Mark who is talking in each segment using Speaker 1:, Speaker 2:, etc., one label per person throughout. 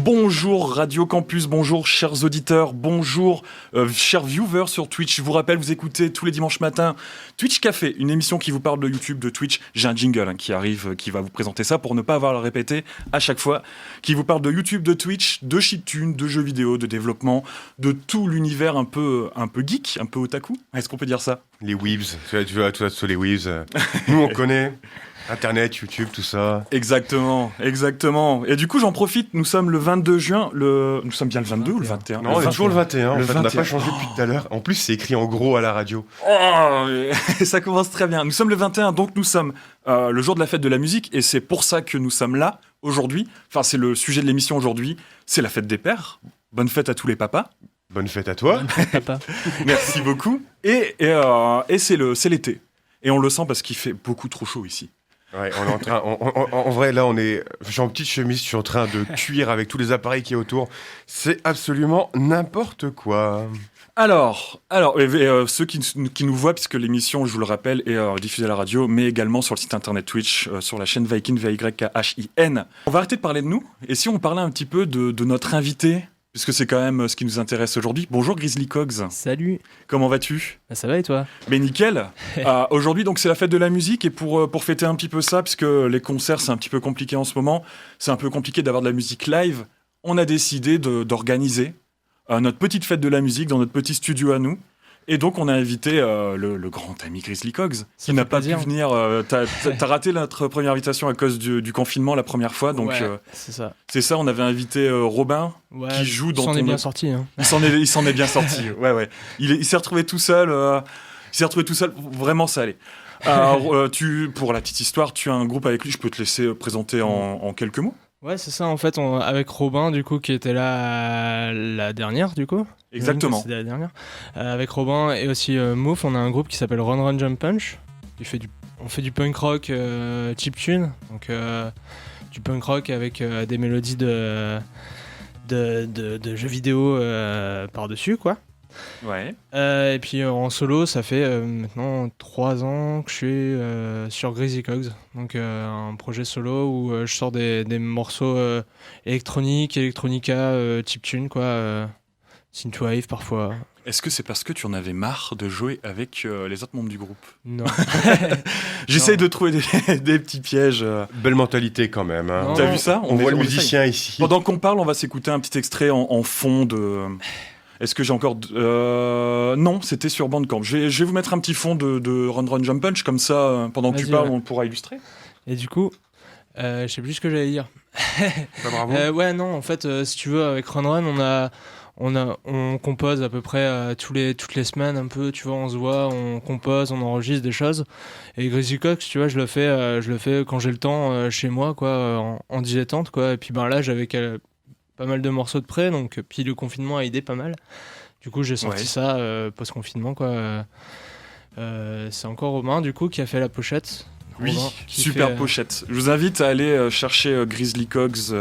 Speaker 1: Bonjour Radio Campus, bonjour chers auditeurs, bonjour chers viewers sur Twitch. Je vous rappelle, vous écoutez tous les dimanches matins Twitch Café, une émission qui vous parle de YouTube, de Twitch. J'ai un jingle qui arrive, qui va vous présenter ça pour ne pas avoir à le répéter à chaque fois. Qui vous parle de YouTube, de Twitch, de chiptune, de jeux vidéo, de développement, de tout l'univers un peu geek, un peu otaku. Est-ce qu'on peut dire ça ?
Speaker 2: Les weebs, tu vois, les weebs. Nous, on connaît. Internet, YouTube, tout ça.
Speaker 1: Exactement. Et du coup, j'en profite, nous sommes le 22 juin, nous sommes bien le 22 ou le 21 ?
Speaker 2: Non, on est toujours le 21, en fait,
Speaker 1: 21.
Speaker 2: on n'a pas changé depuis tout à l'heure. En plus, c'est écrit en gros à la radio.
Speaker 1: Oh, ça commence très bien. Nous sommes le 21, donc nous sommes le jour de la fête de la musique, et c'est pour ça que nous sommes là, aujourd'hui. Enfin, c'est le sujet de l'émission aujourd'hui, c'est la fête des pères. Bonne fête à tous les papas.
Speaker 2: Bonne fête à toi.
Speaker 3: Papa.
Speaker 1: Merci beaucoup. Et c'est l'été. Et on le sent parce qu'il fait beaucoup trop chaud ici.
Speaker 2: Ouais, on est en train. En vrai, là, je suis en petite chemise, je suis en train de cuire avec tous les appareils qui est autour. C'est absolument n'importe quoi.
Speaker 1: Alors, ceux qui nous voient, puisque l'émission, je vous le rappelle, est diffusée à la radio, mais également sur le site internet Twitch, sur la chaîne Vykin, V-Y-K-H-I-N. On va arrêter de parler de nous, et si on parlait un petit peu de notre invité, puisque c'est quand même ce qui nous intéresse aujourd'hui. Bonjour Grizzly Cogs.
Speaker 3: Salut.
Speaker 1: Comment vas-tu ?
Speaker 3: Ça va et toi ?
Speaker 1: Mais nickel. Aujourd'hui, donc, c'est la fête de la musique, et pour fêter un petit peu ça, puisque les concerts, c'est un petit peu compliqué en ce moment, c'est un peu compliqué d'avoir de la musique live, on a décidé d'organiser notre petite fête de la musique dans notre petit studio à nous. Et donc, on a invité le grand ami Grizzly Cogs, qui n'a pas pu venir. T'as raté notre première invitation à cause du confinement la première fois. Donc,
Speaker 3: ouais, c'est ça.
Speaker 1: C'est ça, on avait invité Robin, qui joue dans ton...
Speaker 3: Il s'en est bien sorti. Hein.
Speaker 1: Il s'en est bien sorti, ouais. Il s'est retrouvé tout seul. Vraiment, ça allait. Alors, pour la petite histoire, tu as un groupe avec lui, je peux te laisser présenter en quelques mots.
Speaker 3: Ouais, c'est ça, en fait, avec Robin, du coup, qui était là la dernière, du coup.
Speaker 1: Exactement.
Speaker 3: C'était la dernière. Avec Robin et aussi Mouf, on a un groupe qui s'appelle Run Run Jump Punch. On fait du punk rock chiptune, donc du punk rock avec des mélodies de jeux vidéo par-dessus, quoi.
Speaker 1: Ouais.
Speaker 3: Et puis en solo, ça fait maintenant 3 ans que je suis sur Grizzly Cogs, donc un projet solo où je sors des morceaux électroniques, electronica, chiptune, quoi, synthwave parfois.
Speaker 1: Est-ce que c'est parce que tu en avais marre de jouer avec les autres membres du groupe ?
Speaker 3: Non.
Speaker 1: J'essaye de trouver des petits pièges.
Speaker 2: Belle mentalité quand même. Hein.
Speaker 1: T'as vu ça ?
Speaker 2: On voit le musicien ici.
Speaker 1: Pendant qu'on parle, on va s'écouter un petit extrait en fond de... Est-ce que j'ai encore... Non, c'était sur Bandcamp. Je vais vous mettre un petit fond de Run Run Jump Punch, comme ça, pendant que tu parles, on pourra illustrer.
Speaker 3: Et du coup, je sais plus ce que j'allais dire.
Speaker 2: Bah, bravo.
Speaker 3: Ouais, non, en fait, si tu veux, avec Run Run, on compose à peu près toutes les semaines un peu, tu vois, on se voit, on compose, on enregistre des choses. Et Grizzly Cogs, tu vois, je le fais quand j'ai le temps chez moi, quoi, en dilettante, quoi. Et puis là, j'avais pas mal de morceaux de près, donc puis le confinement a aidé pas mal. Du coup, j'ai sorti ça post-confinement, quoi. C'est encore Romain, du coup, qui a fait la pochette.
Speaker 1: Oui,
Speaker 3: Romain,
Speaker 1: super pochette. Je vous invite à aller chercher Grizzly Cogs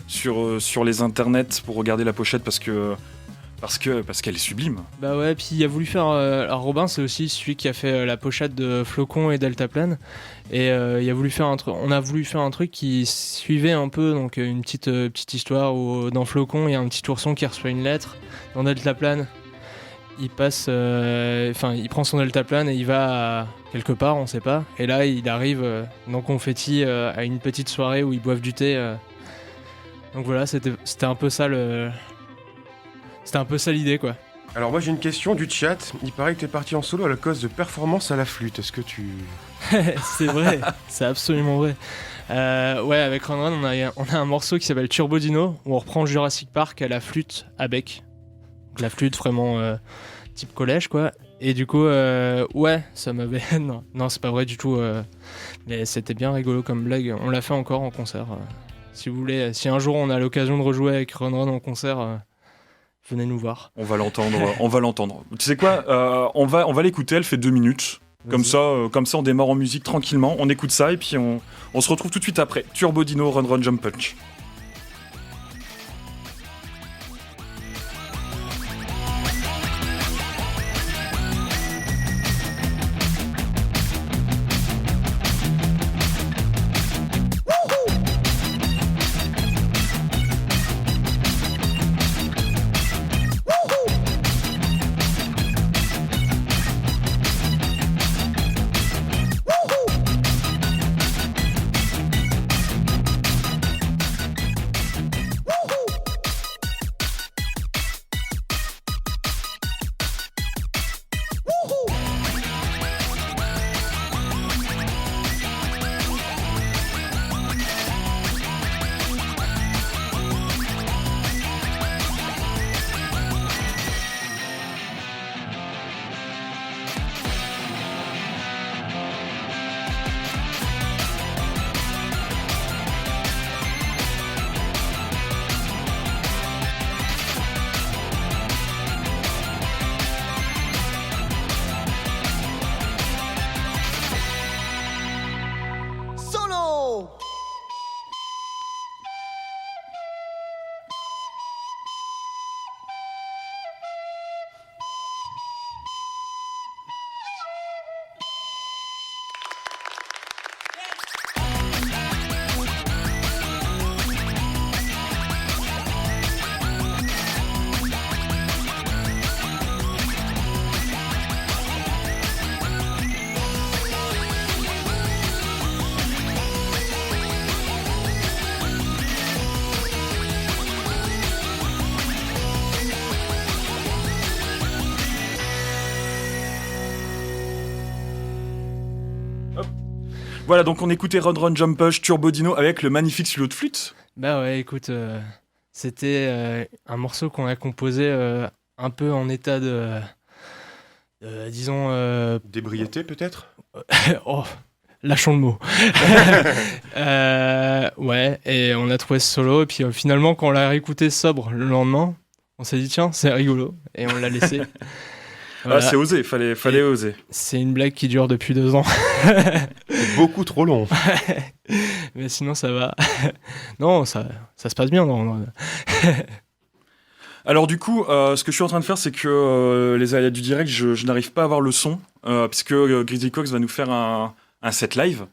Speaker 1: sur les internets pour regarder la pochette parce qu'elle est sublime.
Speaker 3: Bah ouais, puis il a voulu faire... alors Robin, c'est aussi celui qui a fait la pochette de Flocon et Deltaplane. Et il a voulu faire on a voulu faire un truc qui suivait un peu, donc une petite histoire où dans Flocon, il y a un petit ourson qui reçoit une lettre. Dans Deltaplane, il passe... il prend son Deltaplane et il va quelque part, on sait pas. Et là, il arrive dans Confetti à une petite soirée où ils boivent du thé. Donc voilà, c'était un peu ça C'était un peu ça l'idée, quoi.
Speaker 2: Alors moi j'ai une question du chat. Il paraît que t'es parti en solo à la cause de performance à la flûte. Est-ce que tu...
Speaker 3: C'est vrai, c'est absolument vrai. Ouais, avec Run Run, on a un morceau qui s'appelle Turbo Dino, où on reprend Jurassic Park à la flûte à bec. Donc la flûte vraiment type collège, quoi. Et du coup, ouais, ça m'avait... non, c'est pas vrai du tout. Mais c'était bien rigolo comme blague. On l'a fait encore en concert. Si vous voulez, si un jour on a l'occasion de rejouer avec Run Run en concert... venez nous voir.
Speaker 1: On va l'entendre. Tu sais quoi, on va l'écouter, elle fait 2 minutes. Comme ça, on démarre en musique tranquillement. On écoute ça et puis on se retrouve tout de suite après. Turbo Dino, Run Run Jump Punch. Voilà, donc on écoutait Run Run Jump Push Turbo Dino avec le magnifique solo de flûte.
Speaker 3: Bah ouais, écoute, c'était un morceau qu'on a composé un peu en état de disons...
Speaker 2: D'ébriété, peut-être?
Speaker 3: oh, lâchons le mot. Ouais, et on a trouvé ce solo, et puis finalement, quand on l'a réécouté sobre le lendemain, on s'est dit, tiens, c'est rigolo, et on l'a laissé. Voilà.
Speaker 1: Ah, c'est osé, fallait oser.
Speaker 3: C'est une blague qui dure depuis 2 ans.
Speaker 2: Beaucoup trop long.
Speaker 3: Mais sinon, ça va. Non, ça se passe bien. Non.
Speaker 1: Alors du coup, ce que je suis en train de faire, c'est que les aléas du direct, je n'arrive pas à avoir le son, puisque Grizzly Cox va nous faire un set live.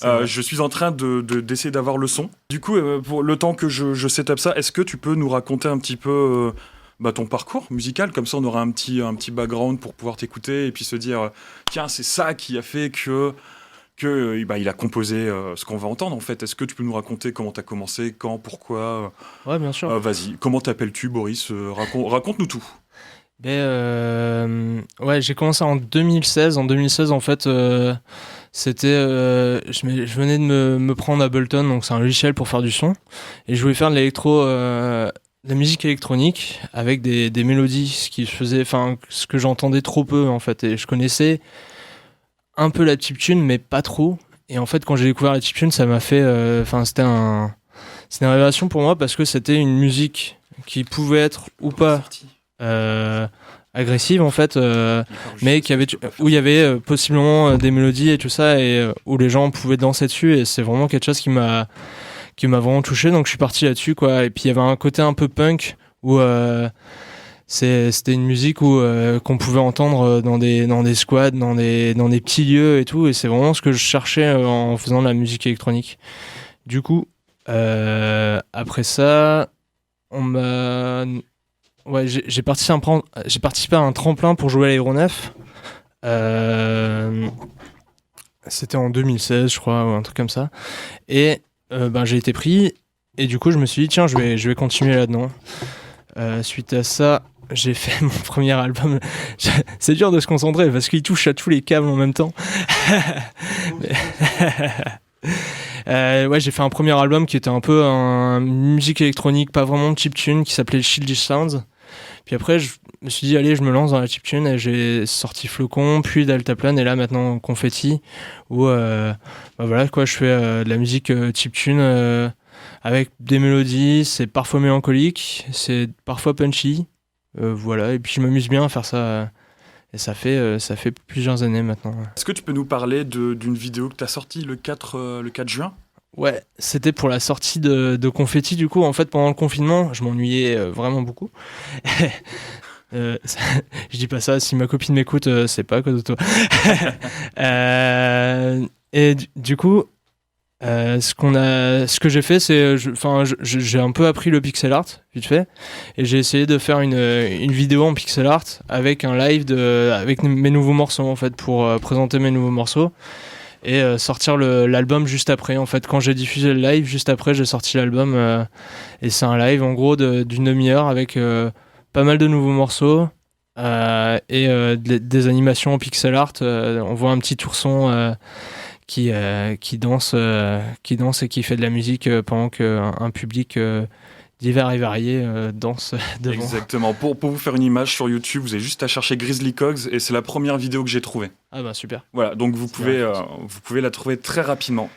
Speaker 1: Je suis en train d'essayer d'avoir le son. Du coup, pour le temps que je set up ça, est-ce que tu peux nous raconter un petit peu ton parcours musical? Comme ça, on aura un petit background pour pouvoir t'écouter et puis se dire, tiens, c'est ça qui a fait que il a composé ce qu'on va entendre, en fait. Est-ce que tu peux nous raconter comment t'as commencé, quand, pourquoi?
Speaker 3: Ouais, bien sûr.
Speaker 1: Vas-y, comment t'appelles-tu, Boris? Raconte-nous tout.
Speaker 3: Ouais, j'ai commencé en 2016. En 2016, en fait, c'était... je venais de me prendre Ableton, donc c'est un logiciel pour faire du son. Et je voulais faire de la musique électronique avec des mélodies, ce que j'entendais trop peu, en fait. Et je connaissais un peu la chiptune, mais pas trop. Et en fait, quand j'ai découvert la chiptune, ça m'a fait... c'était une révélation pour moi, parce que c'était une musique qui pouvait être ou pas agressive, en fait, mais où il y avait possiblement des mélodies et tout ça, et où les gens pouvaient danser dessus. Et c'est vraiment quelque chose qui m'a vraiment touché. Donc je suis parti là-dessus, quoi. Et puis il y avait un côté un peu punk, où... c'était une musique qu'on pouvait entendre dans des squads, dans des petits lieux et tout, et c'est vraiment ce que je cherchais en faisant de la musique électronique. Du coup, après ça, j'ai participé à un tremplin pour jouer à l'Aéronef. C'était en 2016, je crois, ou un truc comme ça. Et j'ai été pris, et du coup, je me suis dit, tiens, je vais continuer là-dedans. Suite à ça, j'ai fait mon premier album. C'est dur de se concentrer parce qu'il touche à tous les câbles en même temps. Ouais, j'ai fait un premier album qui était un peu une musique électronique, pas vraiment de chiptune, qui s'appelait Childish Sounds. Puis après, je me suis dit, allez, je me lance dans la chiptune, et j'ai sorti Flocon, puis Deltaplane, et là maintenant Confetti, où voilà, quoi, je fais de la musique chiptune avec des mélodies. C'est parfois mélancolique, c'est parfois punchy. Voilà, et puis je m'amuse bien à faire ça, et ça fait plusieurs années maintenant.
Speaker 1: Est-ce que tu peux nous parler d'une vidéo que tu as sortie le 4 juin?
Speaker 3: Ouais, c'était pour la sortie de Confetti. Du coup, en fait, pendant le confinement, je m'ennuyais vraiment beaucoup. Je dis pas ça, si ma copine m'écoute, c'est pas à cause de toi. Et du coup, ce que j'ai fait, c'est, j'ai un peu appris le pixel art vite fait, et j'ai essayé de faire une vidéo en pixel art avec un live avec mes nouveaux morceaux, en fait, pour présenter mes nouveaux morceaux, et sortir l'album juste après. En fait, quand j'ai diffusé le live, juste après, j'ai sorti l'album, et c'est un live en gros d'une demi-heure avec pas mal de nouveaux morceaux, et des animations en pixel art. On voit un petit ourson qui danse et qui fait de la musique pendant qu'un public divers et varié danse devant.
Speaker 1: Exactement. Pour vous faire une image sur YouTube, vous avez juste à chercher Grizzly Cogs, et c'est la première vidéo que j'ai trouvée.
Speaker 3: Ah bah super.
Speaker 1: Voilà, donc vous pouvez la trouver très rapidement.